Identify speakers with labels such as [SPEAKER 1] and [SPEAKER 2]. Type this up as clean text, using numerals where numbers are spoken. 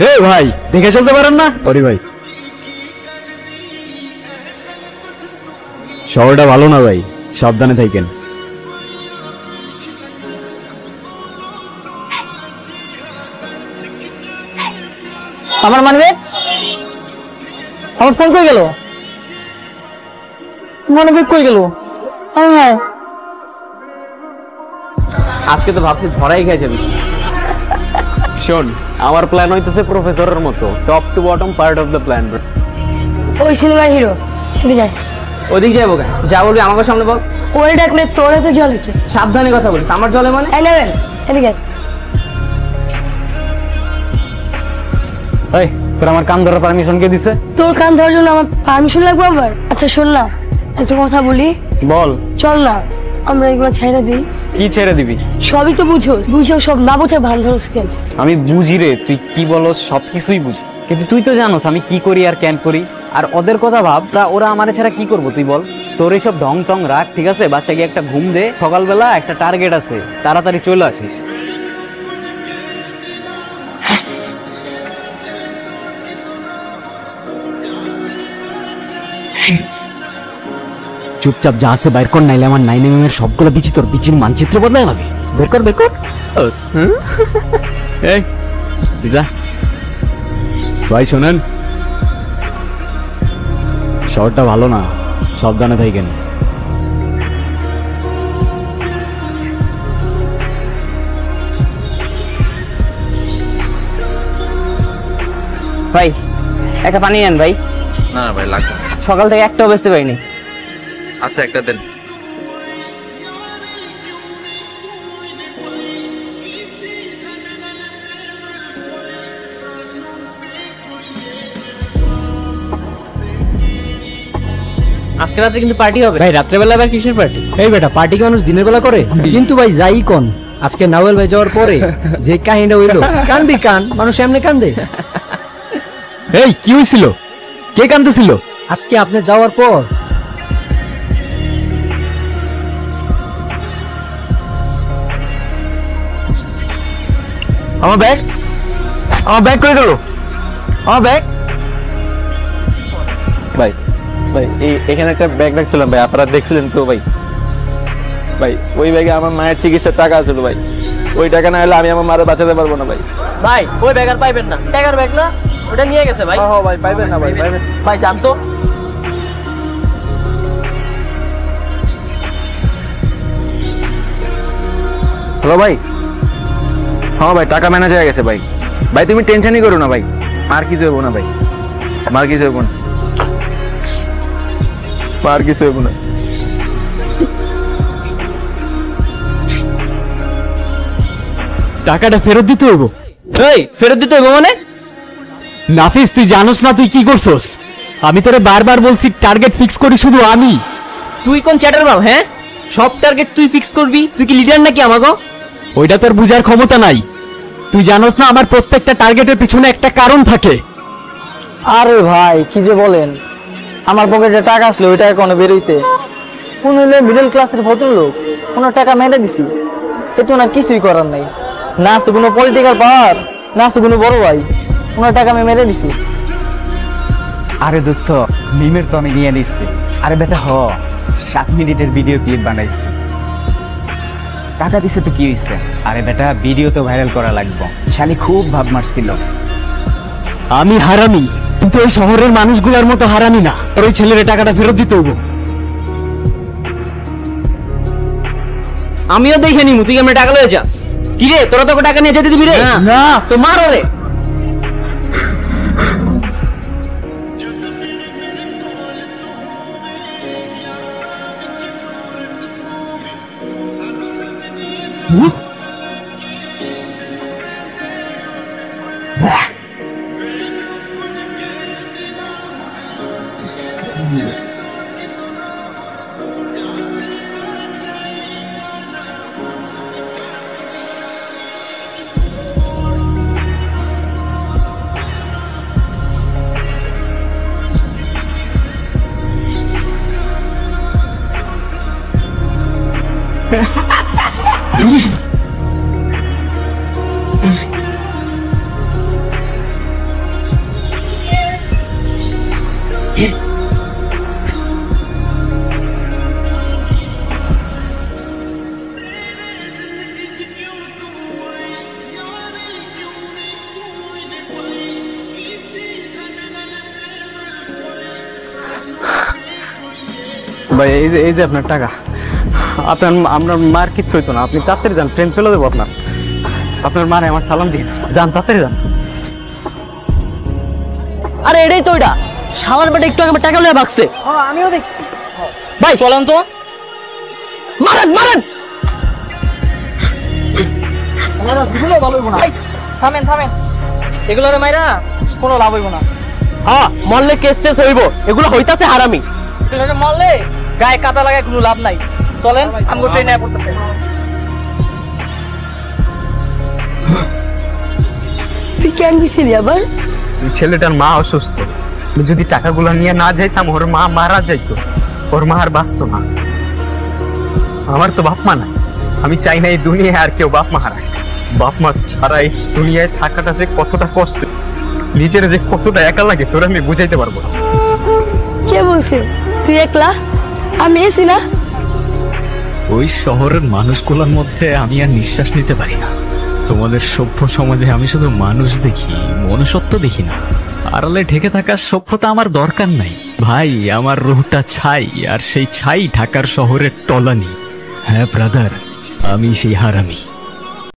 [SPEAKER 1] এ ভাই দেখে চলতে পারেন না? সরি ভাই, শহরটা ভালো না ভাই, সাবধানে থাকেন।
[SPEAKER 2] আমার মানবে আমার ফোন কই গেল? মানবে কই গেল? হ্যাঁ
[SPEAKER 3] আজকে তো ভাবছি ধরাই খেয়ে যাবি। শোন, আমার প্ল্যান হইতেছে প্রফেসরের মতো, top to bottom part of the plan.
[SPEAKER 2] ওই সিনেমার হিরো এদিকে আয়।
[SPEAKER 3] ওদিক যাবো কেন? যা বলবি আমাকে সামনে বল।
[SPEAKER 2] ওই ডাকলে তোরে তো জল হচ্ছে।
[SPEAKER 3] সাবধানে কথা বলিস। আমার জলে মানে
[SPEAKER 2] এই নেবেন এদিকে আয়।
[SPEAKER 1] এই তোর আমার কান ধরার পারমিশন কে দিছে?
[SPEAKER 2] তোর কান ধরার জন্য আমার পারমিশন লাগবে আবার? আচ্ছা শোন না, একটা কথা বলি।
[SPEAKER 3] বল।
[SPEAKER 2] চল না আমরা এগুলো ছেড়ে দিই।
[SPEAKER 3] কি ছেড়ে দিবি?
[SPEAKER 2] সবই তো বুঝোস, বুঝেও সব না বোঝার ভান ধরস কেন?
[SPEAKER 3] আমি বুঝি রে, তুই কি বলস সবকিছুই বুঝি, কিন্তু তুই তো জানোস আমি কি করি আর কেন করি। আর ওদের কথা ভাব, ওরা আমার ছাড়া কি করবো তুই বল। তোর এইসব ঢং টং রাখ, ঠিক আছে? বাচ্চা গিয়ে একটা ঘুম দে, সকালবেলা একটা টার্গেট আছে, তাড়াতাড়ি চলে আসিস।
[SPEAKER 1] চুপচাপ যা আছে বাইর কর, নাইলে আমার 9mm এর সবগুলো বিচি তোর বিচির মানচিত্র বদলায় যাবে। বের কর বের কর। এই যা ভাই, শোনেন শহরটা ভালো না, সাবধানে থাকেন।
[SPEAKER 3] ভাই একটা পানি আন ভাই।
[SPEAKER 4] না ভাই লাগবে।
[SPEAKER 3] সকাল থেকে একটাও বেচতে পাইনি।
[SPEAKER 4] আচ্ছা একটা দেন।
[SPEAKER 3] আজকে রাতে কিন্তু পার্টি হবে ভাই। রাত্রেবেলা আবার কিসের পার্টি?
[SPEAKER 1] এই বেটা, পার্টি কি মানুষ দিনের বেলা করে? কিন্তু ভাই যাই কোন, আজকে নাওয়েল ভাই যাওয়ার পরে যে কাহিনীটা হইলো, কানবি কান, মানুষ এমনি কান্দে। এই কি হয়েছিল? কে কান্দতেছিল আজকে আপনি যাওয়ার পর?
[SPEAKER 4] আমার ব্যাগ, আমার ব্যাগ কই গেল? আমার ব্যাগ ভাই, ভাই এখানে একটা ব্যাগ রাখছিলাম ভাই, আপনারা দেখছিলেন তো ভাই? ভাই ওই ব্যাগে আমার মায়ের চিকিৎসার টাকা ছিল ভাই, ওই টাকা না হলে আমি আমার মারে বাঁচাতে পারবো না ভাই।
[SPEAKER 3] ভাই ওই ব্যাগ আর পাইবেন না, টাকার ব্যাগ না, ওটা নিয়ে গেছে ভাই।
[SPEAKER 4] হ্যাঁ ভাই পাইবেন না ভাই, পাইবেন।
[SPEAKER 3] ভাই জানতো
[SPEAKER 4] হ্যালো ভাই, হ্যাঁ ভাই টাকা ম্যানেজ হয়ে গেছে ভাই। ভাই তুমি টেনশনই করো না ভাই, মার কিছু হইব না ভাই, মার কিছু হইব না, মার কিছু হইব না।
[SPEAKER 1] টাকাটা ফেরত দিতে হইব।
[SPEAKER 3] এই ফেরত দিতে হবে মানে?
[SPEAKER 1] নাফিস তুই জানোস না তুই কি করছস? আমি তোরে বারবার বলছি টার্গেট ফিক্স করি শুধু আমি।
[SPEAKER 3] তুই কোন চ্যাটার মাল? হ্যাঁ, সব টার্গেট তুই ফিক্স করবি? তুই কি লিডার নাকি আমাগো?
[SPEAKER 1] ওইটা তোর বুঝার ক্ষমতা নাই। তুই জানোস না আমার প্রত্যেকটা টার্গেটের পিছনে একটা কারণ থাকে।
[SPEAKER 2] আরে ভাই কি যে বলেন, আমার পকেটে টাকা আসলে ওই টাকা কোনো বেরোইতে কোন হলে মিডল ক্লাসের ভদ্রলোক, কোনো টাকা মেরে দিছি, এ তো না কিছুই করার নাই। না আছে কোনো পলিটিক্যাল পাওয়ার, না আছে কোনো বড় ভাই, কোনো টাকা আমি মেরে দিছি।
[SPEAKER 5] আরে দোস্ত, মিমের তো আমি নিয়ে নিচ্ছি। আরে বেটা 7 মিনিটের ভিডিও ক্লিপ বানাইছি, টাকা দিছে তো কি হয়েছে? আরে বেটা ভিডিও তো ভাইরাল করা লাগবে, শালি খুব ভাব মারছিল।
[SPEAKER 1] আমি হারামি, কিন্তু ওই শহরের মানুষগুলোর মতো হারামি না। তোর ওই ছেলের টাকাটা ফেরত দিতে হইব।
[SPEAKER 3] আমিও দেখে নিমু তুই কেমন টাকা লয়ে যাস। কি রে তোরা তোকে টাকা নিয়ে যেতে দিবি রে? না তো মার রে। ভাই এই যে আপনার টাকা। আপনার আপনার মার কিচ্ছু হইতো না, আপনি তাড়াতাড়ি যান, ট্রেন চলে দেবো আপনার। আপনার মারে আমার সালাম দিন, যান তাড়াতাড়ি যান।
[SPEAKER 2] আরে এটাই তো ওইটা, শালার বেটা একটু আগে আমার টাকা লয়ে ভাগছে। আমিও দেখছি ভাই, চলেন তো, মারেন মারেন। থামেন থামেন, এগুলো রে মাইরা কোনো লাভ হইব না। হ্যাঁ, মরলে কেস টেস হইব, এগুলো হইতাছে হারামি। মরলে গায়ে কাটা লাগায় কোনো লাভ নাই। চলেন, আমগো ট্রেনে পড়তেছে।
[SPEAKER 6] তুই কেন দিছিলি আবার?
[SPEAKER 5] ছেলেটার মা অসুস্থ, আমি যদি টাকাগুলো নিয়ে না যাইতাম ওর মা মারা যাইতো, ওর মা আর বাঁচতো না। আমার তো বাপ মা নাই, আমি চাই না এই দুনিয়ায় আর কেউ বাপ মা হারায়। বাপ মা ছাড়া এই দুনিয়ায় থাকাটা যে কতটা কষ্ট, নিজের যে কতটা একা লাগে তোর আমি বুঝাইতে পারবো না।
[SPEAKER 6] কে বলছে তুই একলা? আমি এসি না।
[SPEAKER 7] ওই শহরের মানুষগুলোর মধ্যে আমি আর নিঃশ্বাস নিতে পারি না। তোমাদের সভ্য সমাজে আমি শুধু মানুষ দেখি, মনুষ্যত্ব দেখি না। আড়ালে ঢেকে থাকার সভ্যতা আমার দরকার নাই ভাই। আমার রুহটা ছাই, আর সেই ছাই ঢাকার শহরের তলানি। হ্যাঁ ব্রাদার, আমি সেই হারামি।